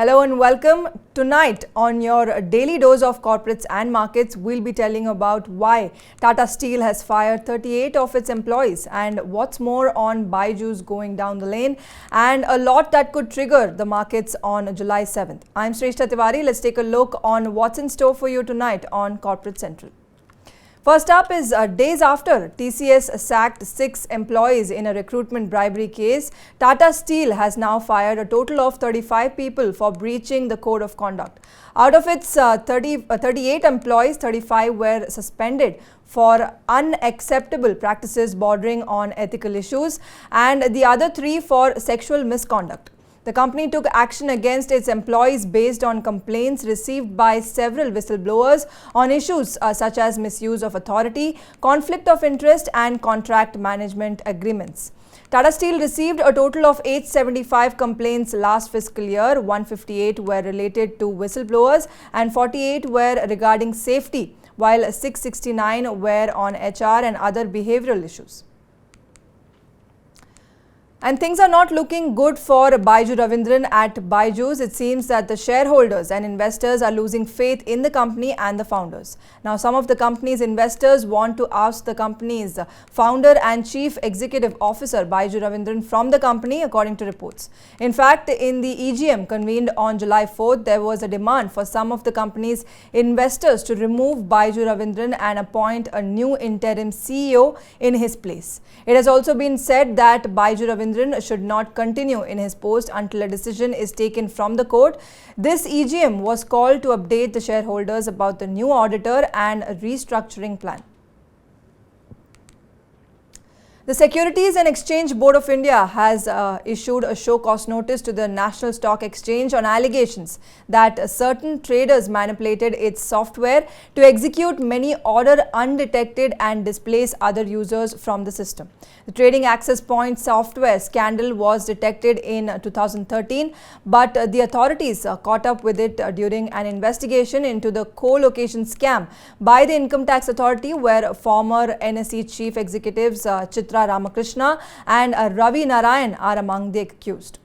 Hello and welcome. Tonight on your daily dose of corporates and markets, we'll be telling about why Tata Steel has fired 38 of its employees and what's more on Byjus going down the lane and a lot that could trigger the markets on July 7th. I'm Shrestha Tiwari. Let's take a look on what's in store for you tonight on Corporate Central. First up is days after TCS sacked 6 employees in a recruitment bribery case, Tata Steel has now fired a total of 35 people for breaching the code of conduct. Out of its 38 employees, 35 were suspended for unacceptable practices bordering on ethical issues and the other 3 for sexual misconduct. The company took action against its employees based on complaints received by several whistleblowers on issues such as misuse of authority, conflict of interest and contract management agreements. Tata Steel received a total of 875 complaints last fiscal year. 158 were related to whistleblowers and 48 were regarding safety, while 669 were on HR and other behavioral issues. And things are not looking good for Byju Ravindran at Byjus. It seems that the shareholders and investors are losing faith in the company and the founders. Now, some of the company's investors want to oust the company's founder and chief executive officer, Byju Ravindran, from the company, according to reports. In fact, in the EGM convened on July 4th, there was a demand for some of the company's investors to remove Byju Ravindran and appoint a new interim CEO in his place. It has also been said that Byju Ravindran should not continue in his post until a decision is taken from the court. This EGM was called to update the shareholders about the new auditor and restructuring plan. The Securities and Exchange Board of India has issued a show cause notice to the National Stock Exchange on allegations that certain traders manipulated its software to execute many orders undetected and displace other users from the system. The trading access point software scandal was detected in 2013, but the authorities caught up with it during an investigation into the co-location scam by the Income Tax Authority, where former NSE chief executives Chitra Ramakrishna and Ravi Narayan are among the accused.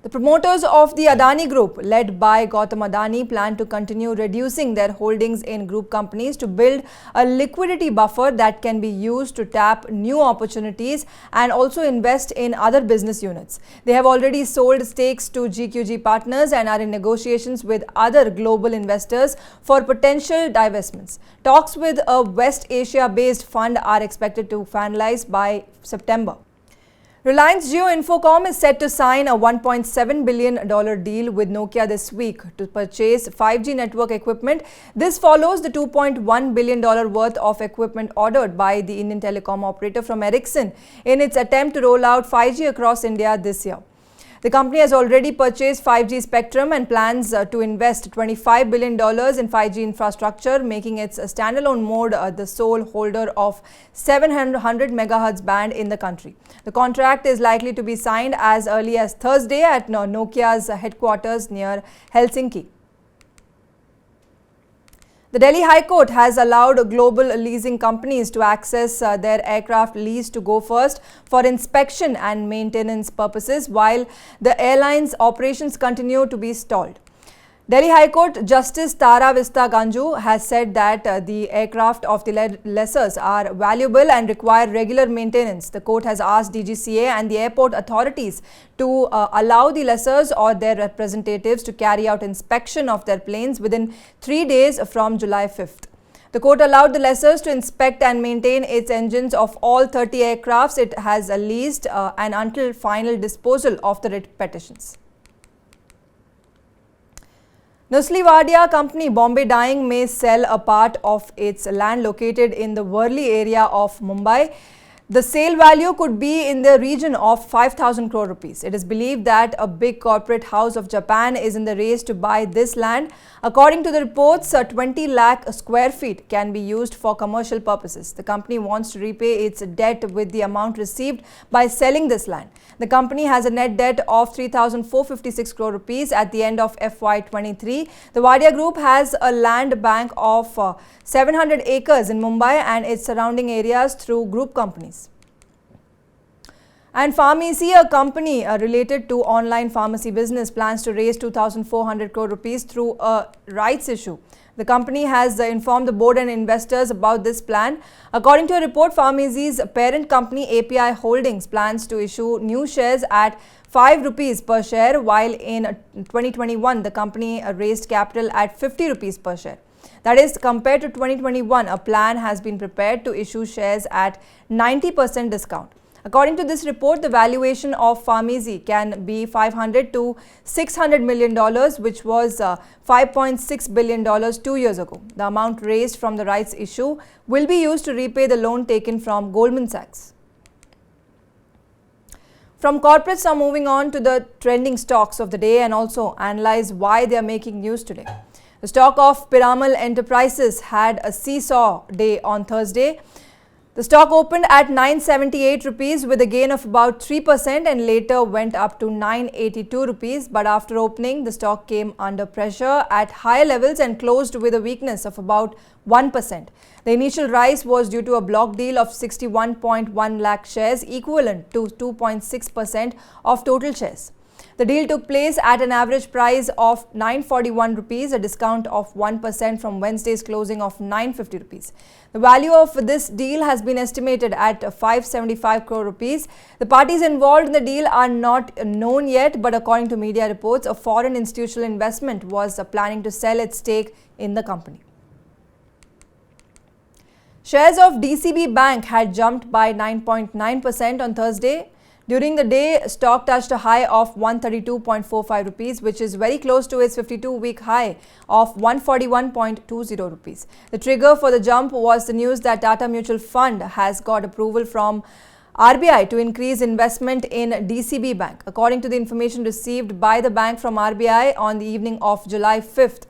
The promoters of the Adani Group, led by Gautam Adani, plan to continue reducing their holdings in group companies to build a liquidity buffer that can be used to tap new opportunities and also invest in other business units. They have already sold stakes to GQG Partners and are in negotiations with other global investors for potential divestments. Talks with a West Asia-based fund are expected to finalize by September. Reliance Jio Infocom is set to sign a $1.7 billion deal with Nokia this week to purchase 5G network equipment. This follows the $2.1 billion worth of equipment ordered by the Indian telecom operator from Ericsson in its attempt to roll out 5G across India this year. The company has already purchased 5G spectrum and plans to invest $25 billion in 5G infrastructure, making its standalone mode the sole holder of 700 MHz band in the country. The contract is likely to be signed as early as Thursday at Nokia's headquarters near Helsinki. The Delhi High Court has allowed global leasing companies to access their aircraft lease to go first for inspection and maintenance purposes, while the airline's operations continue to be stalled. Delhi High Court Justice Tara Vista Ganju has said that the aircraft of the lessors are valuable and require regular maintenance. The court has asked DGCA and the airport authorities to allow the lessors or their representatives to carry out inspection of their planes within 3 days from July 5th. The court allowed the lessors to inspect and maintain its engines of all 30 aircrafts it has leased and until final disposal of the writ petitions. Wadia company Bombay Dyeing may sell a part of its land located in the Worli area of Mumbai. The sale value could be in the region of 5,000 crore rupees. It is believed that a big corporate house of Japan is in the race to buy this land. According to the reports, 20 lakh square feet can be used for commercial purposes. The company wants to repay its debt with the amount received by selling this land. The company has a net debt of 3,456 crore rupees at the end of FY23. The Wadia Group has a land bank of 700 acres in Mumbai and its surrounding areas through group companies. And Pharmeasy, a company related to online pharmacy business, plans to raise 2,400 crore rupees through a rights issue. The company has informed the board and investors about this plan. According to a report, Pharmeasy's parent company API Holdings plans to issue new shares at 5 rupees per share, while in 2021 the company raised capital at 50 rupees per share. That is, compared to 2021, a plan has been prepared to issue shares at 90% discount. According to this report, the valuation of Pharmeasy can be $500 to $600 million, which was $5.6 billion 2 years ago. The amount raised from the rights issue will be used to repay the loan taken from Goldman Sachs. From corporates, now moving on to the trending stocks of the day and also analyze why they are making news today. The stock of Pyramidal Enterprises had a seesaw day on Thursday. The stock opened at 978 rupees with a gain of about 3% and later went up to 982 rupees. But after opening, the stock came under pressure at higher levels and closed with a weakness of about 1%. The initial rise was due to a block deal of 61.1 lakh shares, equivalent to 2.6% of total shares. The deal took place at an average price of 941 rupees, a discount of 1% from Wednesday's closing of 950 rupees. The value of this deal has been estimated at 575 crore rupees. The parties involved in the deal are not known yet, but according to media reports, a foreign institutional investment was planning to sell its stake in the company. Shares of DCB Bank had jumped by 9.9% on Thursday. During the day, stock touched a high of 132.45 rupees, which is very close to its 52-week high of 141.20 rupees. The trigger for the jump was the news that Tata Mutual Fund has got approval from RBI to increase investment in DCB Bank. According to the information received by the bank from RBI on the evening of July 5th,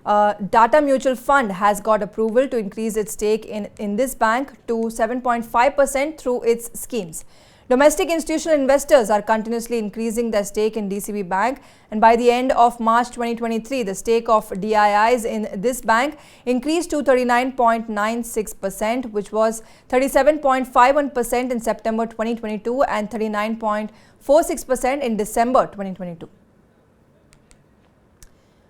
Tata Mutual Fund has got approval to increase its stake in this bank to 7.5% through its schemes. Domestic institutional investors are continuously increasing their stake in DCB Bank, and by the end of March 2023, the stake of DIIs in this bank increased to 39.96%, which was 37.51% in September 2022 and 39.46% in December 2022.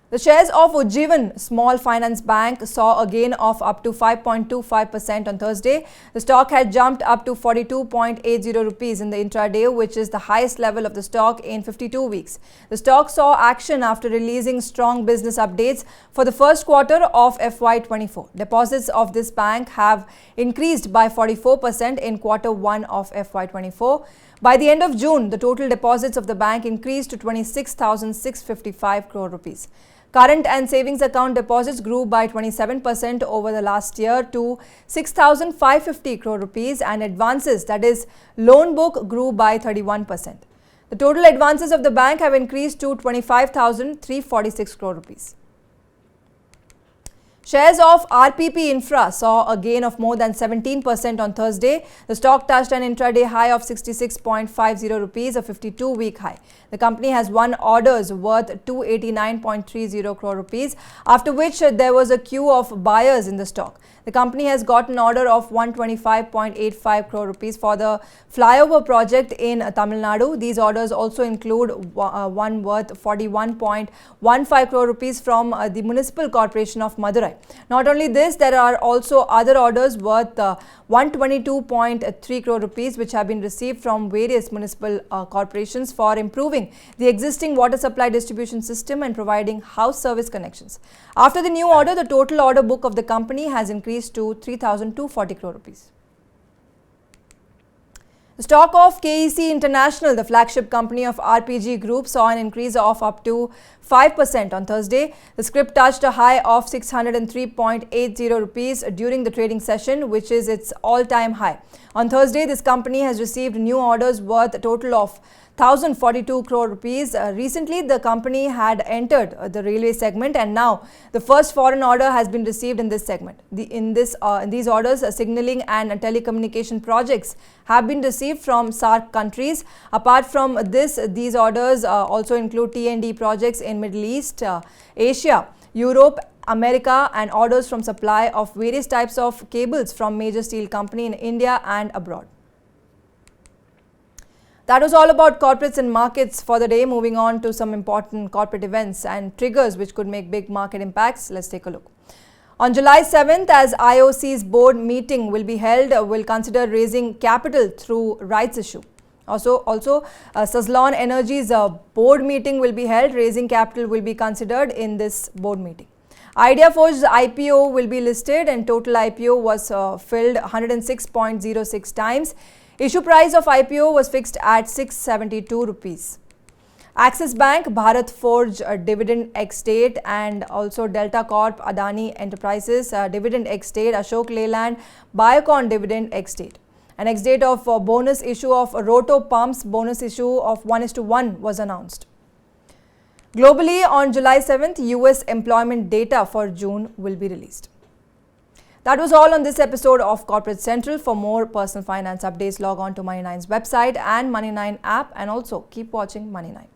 The shares of Ujjivan Small Finance Bank saw a gain of up to 5.25% on Thursday. The stock had jumped up to 42.80 rupees in the intraday, which is the highest level of the stock in 52 weeks. The stock saw action after releasing strong business updates for the first quarter of FY24. Deposits of this bank have increased by 44% in quarter 1 of FY24. By the end of June, the total deposits of the bank increased to 26,655 crore rupees. Current and savings account deposits grew by 27% over the last year to 6,550 crore rupees, and advances, that is, loan book, grew by 31%. The total advances of the bank have increased to 25,346 crore rupees. Shares of RPP Infra saw a gain of more than 17% on Thursday. The stock touched an intraday high of 66.50 rupees, a 52-week high. The company has won orders worth 289.30 crore rupees, after which there was a queue of buyers in the stock. The company has got an order of 125.85 crore rupees for the flyover project in Tamil Nadu. These orders also include one worth 41.15 crore rupees from the Municipal Corporation of Madurai. Not only this, there are also other orders worth 122.3 crore rupees which have been received from various municipal corporations for improving the existing water supply distribution system and providing house service connections. After the new order, the total order book of the company has increased to 3,240 crore rupees. The stock of KEC International, the flagship company of RPG Group, saw an increase of up to 5% on Thursday. The scrip touched a high of 603.80 rupees during the trading session, which is its all-time high. On Thursday, this company has received new orders worth a total of 1,042 crore rupees. Recently, the company had entered the railway segment, and now the first foreign order has been received in this segment. In these orders, signalling and telecommunication projects have been received from SAARC countries. Apart from this, these orders also include T&D projects in Middle East, Asia, Europe, America, and orders from supply of various types of cables from major steel company in India and abroad. That was all about corporates and markets for the day. Moving on to some important corporate events and triggers which could make big market impacts. Let's take a look. On July 7th, as IOC's board meeting will be held, will consider raising capital through rights issue. Also, Suzlon Energy's board meeting will be held. Raising capital will be considered in this board meeting. IdeaForge's IPO will be listed and total IPO was filled 106.06 times. Issue price of IPO was fixed at 672 rupees. Axis Bank, Bharat Forge dividend ex-date, and also Delta Corp, Adani Enterprises dividend ex-date, Ashok Leyland, Biocon dividend ex-date. An ex-date of bonus issue of Roto Pumps bonus issue of 1:1 was announced. Globally, on July 7th, US employment data for June will be released. That was all on this episode of Corporate Central. For more personal finance updates, log on to Money9's website and Money9 app, and also keep watching Money9.